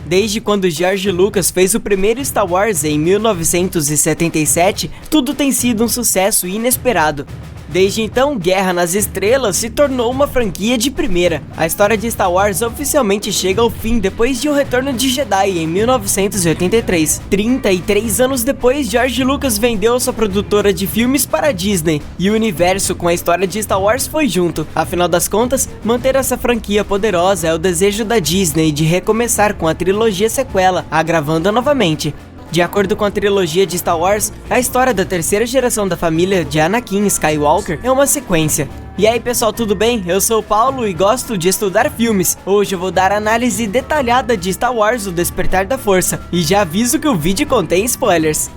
Desde quando George Lucas fez o primeiro Star Wars em 1977, tudo tem sido um sucesso inesperado. Desde então, Guerra nas Estrelas se tornou uma franquia de primeira. A história de Star Wars oficialmente chega ao fim depois de O Retorno de Jedi em 1983. 33 anos depois, George Lucas vendeu sua produtora de filmes para a Disney, e o universo com a história de Star Wars foi junto. Afinal das contas, manter essa franquia poderosa é o desejo da Disney de recomeçar com a trilogia sequela, agravando novamente. De acordo com a trilogia de Star Wars, a história da terceira geração da família de Anakin Skywalker é uma sequência. E aí pessoal, tudo bem? Eu sou o Paulo e gosto de estudar filmes. Hoje eu vou dar análise detalhada de Star Wars: O Despertar da Força, e já aviso que o vídeo contém spoilers.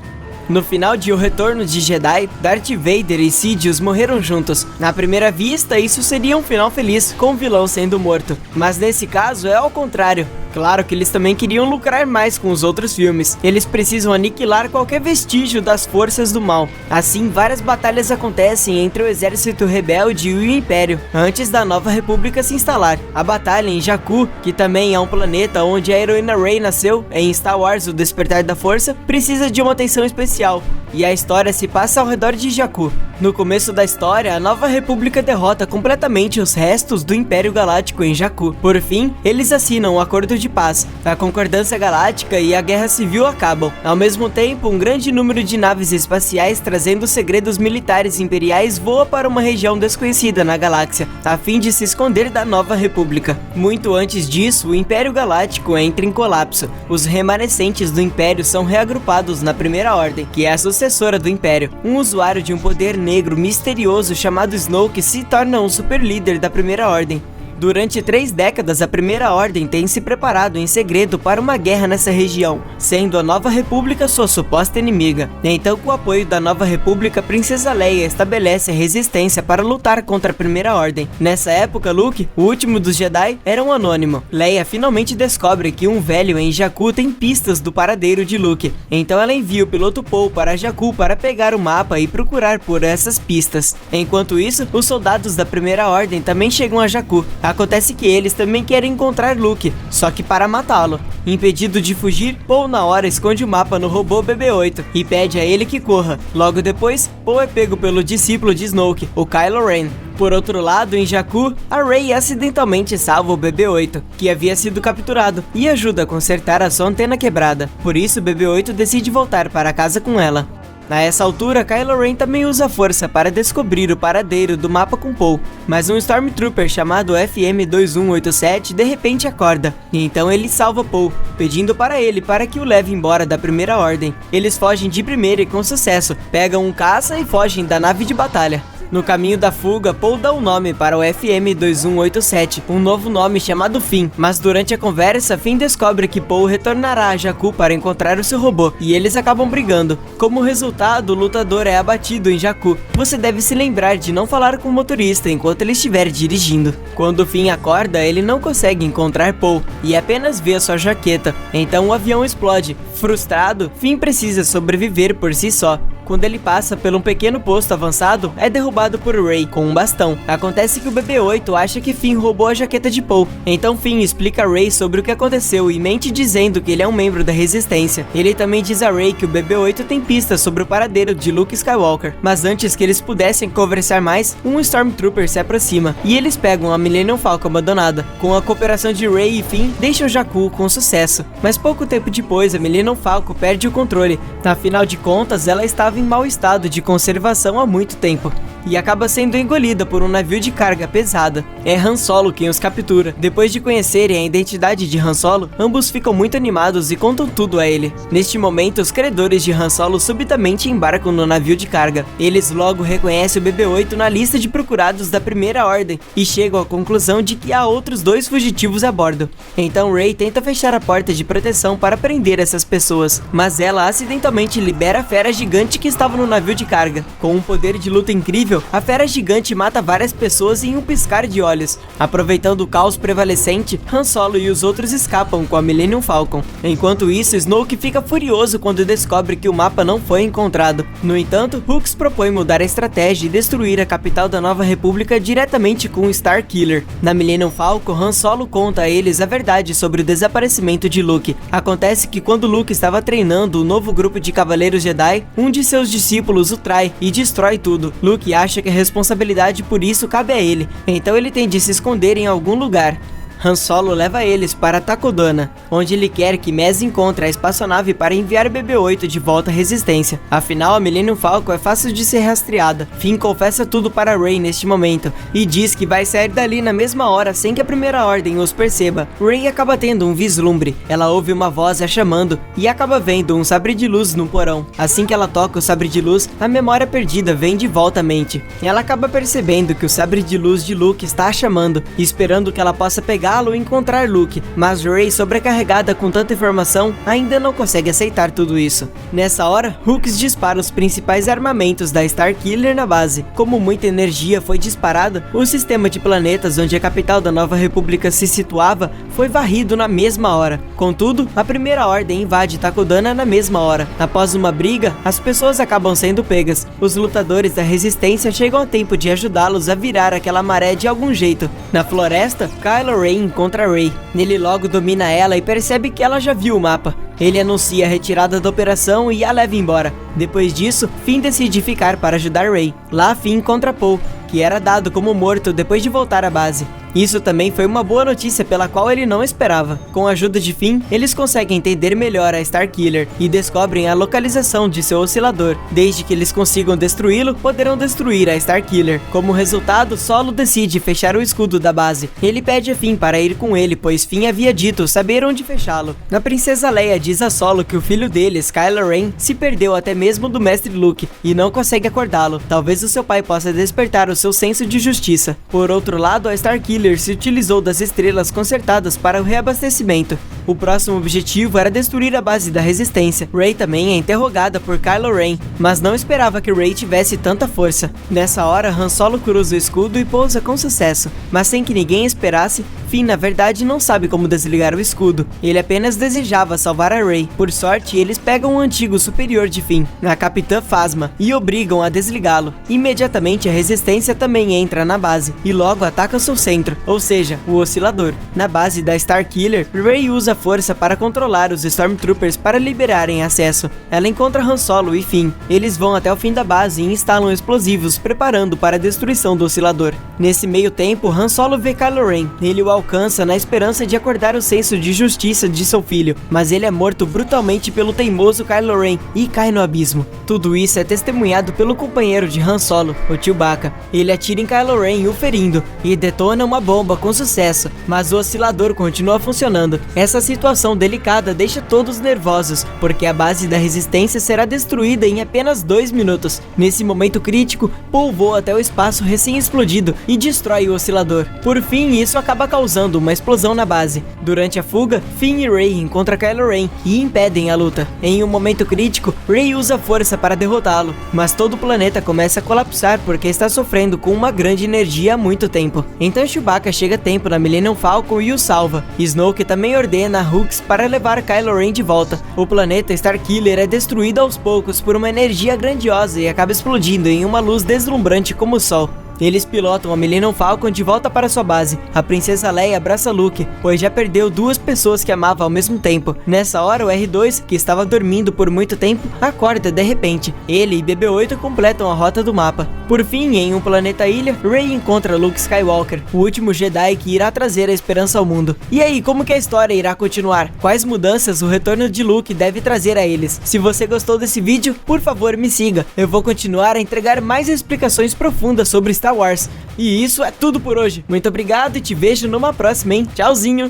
No final de O Retorno de Jedi, Darth Vader e Sidious morreram juntos. Na primeira vista, isso seria um final feliz, com o vilão sendo morto. Mas nesse caso é ao contrário. Claro que eles também queriam lucrar mais com os outros filmes. Eles precisam aniquilar qualquer vestígio das forças do mal. Assim, várias batalhas acontecem entre o exército rebelde e o Império, antes da Nova República se instalar. A batalha em Jakku, que também é um planeta onde a heroína Rey nasceu, em Star Wars: O Despertar da Força, precisa de uma atenção especial. E a história se passa ao redor de Jakku. No começo da história, a Nova República derrota completamente os restos do Império Galáctico em Jakku. Por fim, eles assinam um acordo de paz. A Concordância Galáctica e a Guerra Civil acabam. Ao mesmo tempo, um grande número de naves espaciais trazendo segredos militares imperiais voa para uma região desconhecida na galáxia, a fim de se esconder da Nova República. Muito antes disso, o Império Galáctico entra em colapso. Os remanescentes do Império são reagrupados na Primeira Ordem, que é a sucessora do Império. Um usuário de um poder negro misterioso chamado Snoke se torna um super líder da Primeira Ordem. Durante 3 décadas, a Primeira Ordem tem se preparado em segredo para uma guerra nessa região, sendo a Nova República sua suposta inimiga. Então, com o apoio da Nova República, Princesa Leia estabelece a resistência para lutar contra a Primeira Ordem. Nessa época, Luke, o último dos Jedi, era um anônimo. Leia finalmente descobre que um velho em Jakku tem pistas do paradeiro de Luke. Então ela envia o piloto Poe para Jakku para pegar o mapa e procurar por essas pistas. Enquanto isso, os soldados da Primeira Ordem também chegam a Jakku. Acontece que eles também querem encontrar Luke, só que para matá-lo. Impedido de fugir, Poe na hora esconde o mapa no robô BB-8 e pede a ele que corra. Logo depois, Poe é pego pelo discípulo de Snoke, o Kylo Ren. Por outro lado, em Jakku, a Rey acidentalmente salva o BB-8, que havia sido capturado, e ajuda a consertar a sua antena quebrada. Por isso, o BB-8 decide voltar para casa com ela. A essa altura, Kylo Ren também usa a força para descobrir o paradeiro do mapa com Poe, mas um Stormtrooper chamado FM-2187 de repente acorda, e então ele salva Poe, pedindo para ele para que o leve embora da Primeira Ordem. Eles fogem de primeira e com sucesso, pegam um caça e fogem da nave de batalha. No caminho da fuga, Poe dá um nome para o FM-2187, um novo nome chamado Finn, mas durante a conversa, Finn descobre que Poe retornará a Jakku para encontrar o seu robô, e eles acabam brigando. Como resultado, o lutador é abatido em Jakku. Você deve se lembrar de não falar com o motorista enquanto ele estiver dirigindo. Quando Finn acorda, ele não consegue encontrar Poe, e apenas vê a sua jaqueta. Então o avião explode. Frustrado, Finn precisa sobreviver por si só. Quando ele passa por um pequeno posto avançado, é derrubado por Rey com um bastão. Acontece que o BB-8 acha que Finn roubou a jaqueta de Poe. Então Finn explica a Rey sobre o que aconteceu e mente dizendo que ele é um membro da Resistência. Ele também diz a Rey que o BB-8 tem pistas sobre o paradeiro de Luke Skywalker. Mas antes que eles pudessem conversar mais, um Stormtrooper se aproxima e eles pegam a Millennium Falcon abandonada. Com a cooperação de Rey e Finn, deixam Jakku com sucesso. Mas pouco tempo depois, a Millennium Falcon perde o controle. Afinal de contas, ela estava em mau estado de conservação há muito tempo e acaba sendo engolida por um navio de carga pesada. É Han Solo quem os captura. Depois de conhecerem a identidade de Han Solo, ambos ficam muito animados e contam tudo a ele. Neste momento, os credores de Han Solo subitamente embarcam no navio de carga. Eles logo reconhecem o BB-8 na lista de procurados da Primeira Ordem e chegam à conclusão de que há outros 2 fugitivos a bordo. Então Rey tenta fechar a porta de proteção para prender essas pessoas, mas ela acidentalmente libera a fera gigante que estava no navio de carga. Com um poder de luta incrível, imprevisível, a fera gigante mata várias pessoas em um piscar de olhos. Aproveitando o caos prevalecente, Han Solo e os outros escapam com a Millennium Falcon. Enquanto isso, Snoke fica furioso quando descobre que o mapa não foi encontrado. No entanto, Hux propõe mudar a estratégia e destruir a capital da Nova República diretamente com o Starkiller. Na Millennium Falcon, Han Solo conta a eles a verdade sobre o desaparecimento de Luke. Acontece que quando Luke estava treinando o novo grupo de Cavaleiros Jedi, um de seus discípulos o trai e destrói tudo. Luke acha que a responsabilidade por isso cabe a ele, então ele tem de se esconder em algum lugar. Han Solo leva eles para Takodana, onde ele quer que Maz encontre a espaçonave para enviar BB-8 de volta à Resistência. Afinal, a Millennium Falcon é fácil de ser rastreada. Finn confessa tudo para Rey neste momento, e diz que vai sair dali na mesma hora sem que a Primeira Ordem os perceba. Rey acaba tendo um vislumbre. Ela ouve uma voz a chamando, e acaba vendo um sabre de luz no porão. Assim que ela toca o sabre de luz, a memória perdida vem de volta à mente. Ela acaba percebendo que o sabre de luz de Luke está a chamando, esperando que ela possa pegar e encontrar Luke, mas Rey, sobrecarregada com tanta informação, ainda não consegue aceitar tudo isso. Nessa hora, Hux dispara os principais armamentos da Starkiller na base. Como muita energia foi disparada, o sistema de planetas onde a capital da Nova República se situava foi varrido na mesma hora. Contudo, a Primeira Ordem invade Takodana na mesma hora. Após uma briga, as pessoas acabam sendo pegas. Os lutadores da Resistência chegam a tempo de ajudá-los a virar aquela maré de algum jeito. Na floresta, Kylo Ren encontra Rey. Ele logo domina ela e percebe que ela já viu o mapa. Ele anuncia a retirada da operação e a leva embora. Depois disso, Finn decide ficar para ajudar Rey. Lá, Finn encontra Poe, que era dado como morto depois de voltar à base. Isso também foi uma boa notícia pela qual ele não esperava. Com a ajuda de Finn, eles conseguem entender melhor a Starkiller e descobrem a localização de seu oscilador. Desde que eles consigam destruí-lo, poderão destruir a Starkiller. Como resultado, Solo decide fechar o escudo da base. Ele pede a Finn para ir com ele, pois Finn havia dito saber onde fechá-lo. A princesa Leia diz a Solo que o filho deles, Kylo Ren, se perdeu até mesmo do mestre Luke e não consegue acordá-lo. Talvez o seu pai possa despertar o seu senso de justiça. Por outro lado, a Starkiller se utilizou das estrelas consertadas para o reabastecimento. O próximo objetivo era destruir a base da Resistência. Rey também é interrogada por Kylo Ren, mas não esperava que Rey tivesse tanta força. Nessa hora, Han Solo cruza o escudo e pousa com sucesso, mas sem que ninguém esperasse, Finn na verdade não sabe como desligar o escudo. Ele apenas desejava salvar a Rey. Por sorte, eles pegam um antigo superior de Finn, a Capitã Phasma, e obrigam a desligá-lo. Imediatamente a Resistência também entra na base, e logo ataca seu centro, ou seja, o oscilador. Na base da Starkiller, Rey usa a força para controlar os Stormtroopers para liberarem acesso. Ela encontra Han Solo e Finn. Eles vão até o fim da base e instalam explosivos, preparando para a destruição do oscilador. Nesse meio tempo, Han Solo vê Kylo Ren. Ele o alcança na esperança de acordar o senso de justiça de seu filho, mas ele é morto brutalmente pelo teimoso Kylo Ren e cai no abismo. Tudo isso é testemunhado pelo companheiro de Han Solo, o Chewbacca. Ele atira em Kylo Ren, o ferindo, e detona uma bomba com sucesso, mas o oscilador continua funcionando. Essa situação delicada deixa todos nervosos, porque a base da Resistência será destruída em apenas 2 minutos. Nesse momento crítico, Poe voa até o espaço recém-explodido e destrói o oscilador. Por fim, isso acaba causando uma explosão na base. Durante a fuga, Finn e Rey encontram Kylo Ren e impedem a luta. Em um momento crítico, Rey usa força para derrotá-lo, mas todo o planeta começa a colapsar porque está sofrendo com uma grande energia há muito tempo. Então Chewbacca chega a tempo na Millennium Falcon e o salva. Snoke também ordena a Hux para levar Kylo Ren de volta. O planeta Starkiller é destruído aos poucos por uma energia grandiosa e acaba explodindo em uma luz deslumbrante como o Sol. Eles pilotam a Millennium Falcon de volta para sua base. A princesa Leia abraça Luke, pois já perdeu 2 pessoas que amava ao mesmo tempo. Nessa hora, o R2, que estava dormindo por muito tempo, acorda de repente. Ele e BB-8 completam a rota do mapa. Por fim, em um planeta ilha, Rey encontra Luke Skywalker, o último Jedi que irá trazer a esperança ao mundo. E aí, como que a história irá continuar? Quais mudanças o retorno de Luke deve trazer a eles? Se você gostou desse vídeo, por favor me siga. Eu vou continuar a entregar mais explicações profundas sobre Star Wars. E isso é tudo por hoje. Muito obrigado e te vejo numa próxima, hein? Tchauzinho!